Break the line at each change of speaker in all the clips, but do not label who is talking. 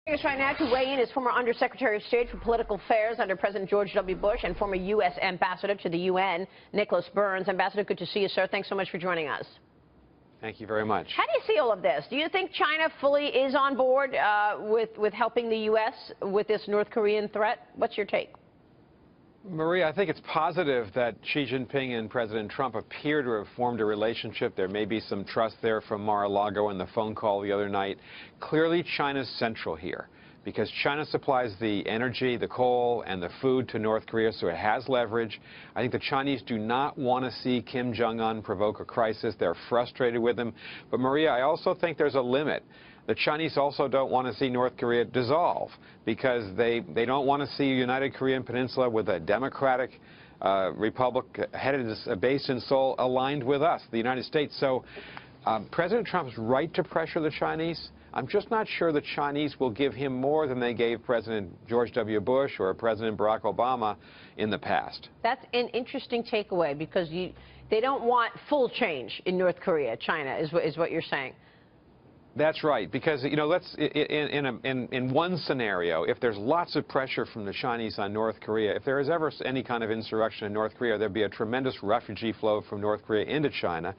Joining us right now to weigh in is former Undersecretary of State for Political Affairs under President George W. Bush and former U.S. Ambassador to the UN, Nicolas Burns. Ambassador, good to see you, sir. Thanks so much for joining us.
Thank you very much.
How do you see all of this? Do you think China fully is on board with helping the U.S. with this North Korean threat? What's your take?
Maria, I think it's positive that Xi Jinping and President Trump appear to have formed a relationship. There may be some trust there from Mar-a-Lago in the phone call the other night. Clearly, China's central here because China supplies the energy, the coal, and the food to North Korea, so it has leverage. I think the Chinese do not want to see Kim Jong-un provoke a crisis. They're frustrated with him. But, Maria, I also think there's a limit. The Chinese also don't want to see North Korea dissolve because they don't want to see a united Korean peninsula with a democratic republic based in Seoul aligned with us, the United States. So President Trump's right to pressure the Chinese. I'm just not sure the Chinese will give him more than they gave President George W. Bush or President Barack Obama in the past.
That's an interesting takeaway because they don't want full change in North Korea, China, is what you're saying.
That's right, because, you know, in one scenario, if there's lots of pressure from the Chinese on North Korea, if there is ever any kind of insurrection in North Korea, there'd be a tremendous refugee flow from North Korea into China.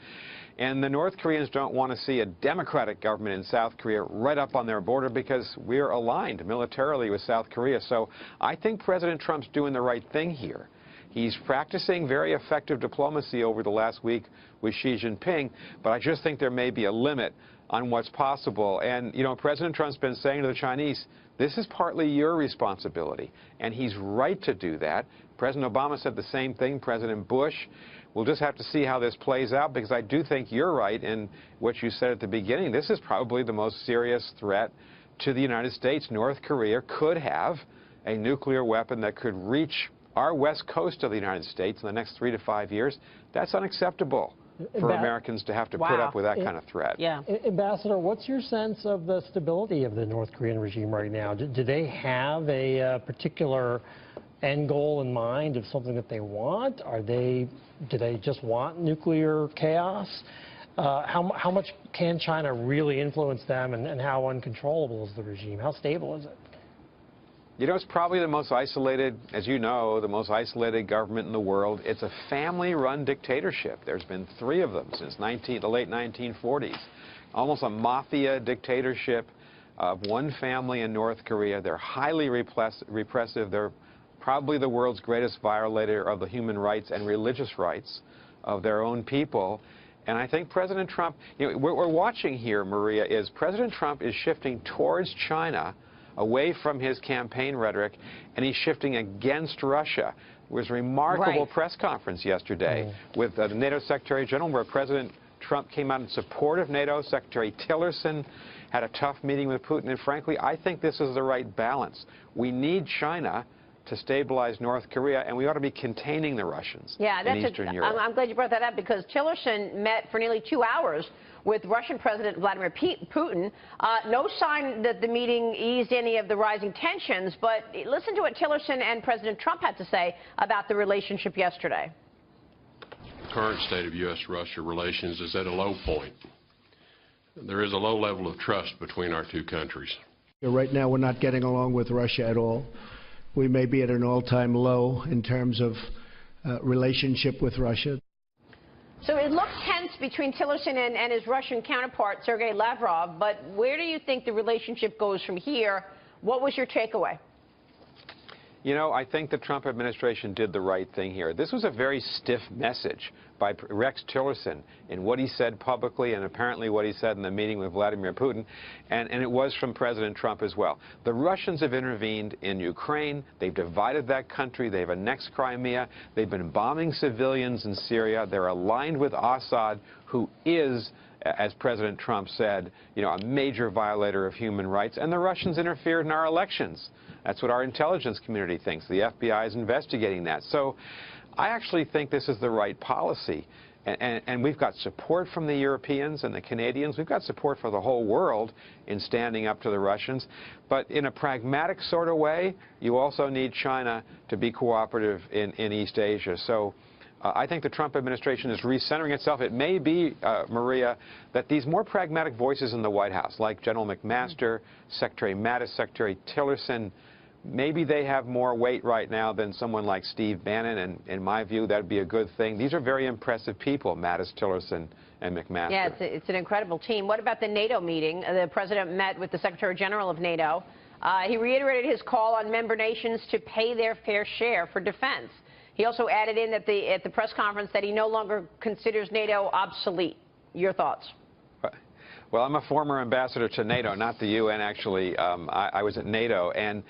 And the North Koreans don't want to see a democratic government in South Korea right up on their border because we're aligned militarily with South Korea. So I think President Trump's doing the right thing here. He's practicing very effective diplomacy over the last week with Xi Jinping, but I just think there may be a limit on what's possible. And, you know, President Trump's been saying to the Chinese, this is partly your responsibility, and he's right to do that. President Obama said the same thing, President Bush. We'll just have to see how this plays out, because I do think you're right in what you said at the beginning. This is probably the most serious threat to the United States. North Korea could have a nuclear weapon that could reach our west coast of the United States in the next 3 to 5 years. That's unacceptable for Americans to have to put up with that kind of threat.
Yeah.
Ambassador, what's your sense of the stability of the North Korean regime right now? Do they have a particular end goal in mind of something that they want? Do they just want nuclear chaos? How much can China really influence them, and how uncontrollable is the regime? How stable is it?
You know, it's probably the most isolated, as you know, the most isolated government in the world. It's a family-run dictatorship. There's been 3 of them since the late 1940s. Almost a mafia dictatorship of one family in North Korea. They're highly repressive. They're probably the world's greatest violator of the human rights and religious rights of their own people. And I think President Trump, you know, what we're watching here, Maria, is President Trump is shifting towards China, away from his campaign rhetoric, and he's shifting against Russia. There was a remarkable press conference yesterday with the NATO Secretary General where President Trump came out in support of NATO. Secretary Tillerson had a tough meeting with Putin, and frankly, I think this is the right balance. We need China to stabilize North Korea, and we ought to be containing the Russians in Eastern Europe.
I'm glad you brought that up, because Tillerson met for nearly 2 hours with Russian President Vladimir Putin. No sign that the meeting eased any of the rising tensions, but listen to what Tillerson and President Trump had to say about the relationship yesterday.
The current state of U.S.-Russia relations is at a low point. There is a low level of trust between our 2 countries.
Right now, we're not getting along with Russia at all. We may be at an all-time low in terms of relationship with Russia.
So it looks tense between Tillerson and his Russian counterpart, Sergei Lavrov, but where do you think the relationship goes from here? What was your takeaway?
You know, I think the Trump administration did the right thing here. This was a very stiff message by Rex Tillerson in what he said publicly and apparently what he said in the meeting with Vladimir Putin, and it was from President Trump as well. The Russians have intervened in Ukraine. They've divided that country. They've annexed Crimea. They've been bombing civilians in Syria. They're aligned with Assad, who is, as President Trump said, you know, a major violator of human rights. And the Russians interfered in our elections. That's what our intelligence community thinks. The FBI is investigating that. So I actually think this is the right policy. And we've got support from the Europeans and the Canadians. We've got support for the whole world in standing up to the Russians. But in a pragmatic sort of way, you also need China to be cooperative in East Asia. So I think the Trump administration is recentering itself. It may be, Maria, that these more pragmatic voices in the White House, like General McMaster, Secretary Mattis, Secretary Tillerson, maybe they have more weight right now than someone like Steve Bannon, and in my view, that would be a good thing. These are very impressive people, Mattis, Tillerson, and McMaster.
Yeah, it's an incredible team. What about the NATO meeting? The president met with the Secretary General of NATO. He reiterated his call on member nations to pay their fair share for defense. He also added in at the press conference that he no longer considers NATO obsolete. Your thoughts?
Well, I'm a former ambassador to NATO, not the UN, actually. I was at NATO, and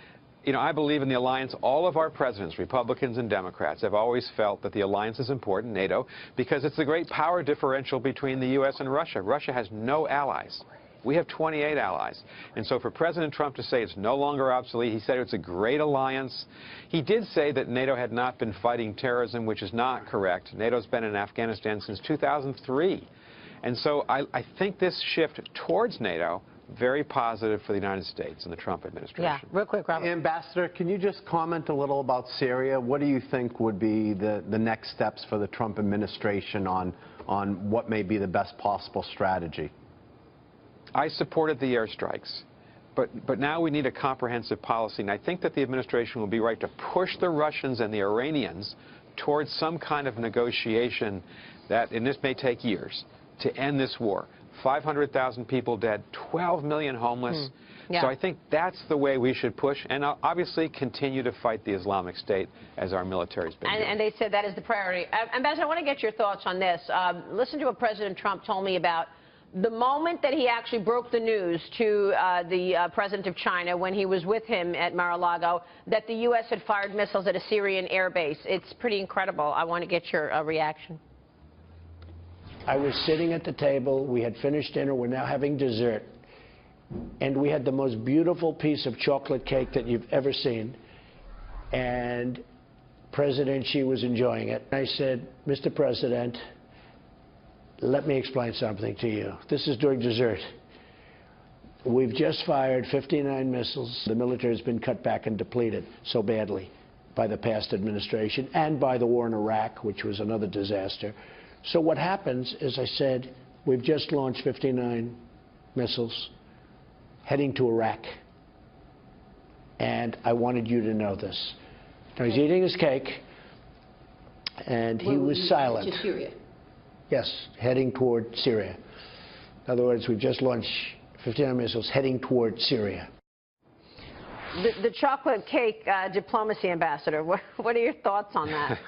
you know, I believe in the alliance. All of our presidents, Republicans and Democrats, have always felt that the alliance is important, NATO, because it's the great power differential between the U.S. and Russia. Russia has no allies. We have 28 allies. And so for President Trump to say it's no longer obsolete, he said it's a great alliance. He did say that NATO had not been fighting terrorism, which is not correct. NATO's been in Afghanistan since 2003. And so I think this shift towards NATO, very positive for the United States and the Trump administration.
Yeah, real quick, Robert.
Ambassador, can you just comment a little about Syria? What do you think would be the next steps for the Trump administration on what may be the best possible strategy?
I supported the airstrikes, but now we need a comprehensive policy, and I think that the administration will be right to push the Russians and the Iranians towards some kind of negotiation that, and this may take years, to end this war. 500,000 people dead, 12 million homeless. Yeah. So I think that's the way we should push, and obviously continue to fight the Islamic State as our military's been doing.
And they said that is the priority. Ambassador, I want to get your thoughts on this. Listen to what President Trump told me about the moment that he actually broke the news to the president of China when he was with him at Mar-a-Lago that the U.S. had fired missiles at a Syrian air base. It's pretty incredible. I want to get your reaction.
I was sitting at the table. We had finished dinner. We're now having dessert. And we had the most beautiful piece of chocolate cake that you've ever seen. And President Xi was enjoying it. I said, Mr. President, let me explain something to you. This is during dessert. We've just fired 59 missiles. The military has been cut back and depleted so badly by the past administration and by the war in Iraq, which was another disaster. So what happens is, I said, we've just launched 59 missiles heading to Iraq. And I wanted you to know this. Now, he's eating his cake, and he was silent.
To Syria.
Yes, heading toward Syria. In other words, we've just launched 59 missiles heading toward Syria.
The chocolate cake diplomacy, Ambassador, what are your thoughts on that?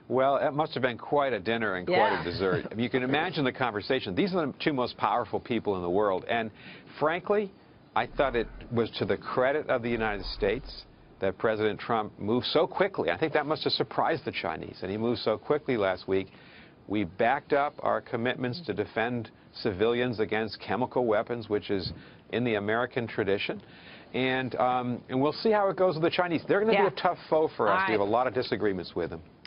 Well, it must have been quite a dinner and quite a dessert. I mean, you can imagine the conversation. These are the two most powerful people in the world. And frankly, I thought it was to the credit of the United States that President Trump moved so quickly. I think that must have surprised the Chinese, and he moved so quickly last week. We backed up our commitments to defend civilians against chemical weapons, which is in the American tradition. And we'll see how it goes with the Chinese. They're going to be a tough foe for us. We have a lot of disagreements with them.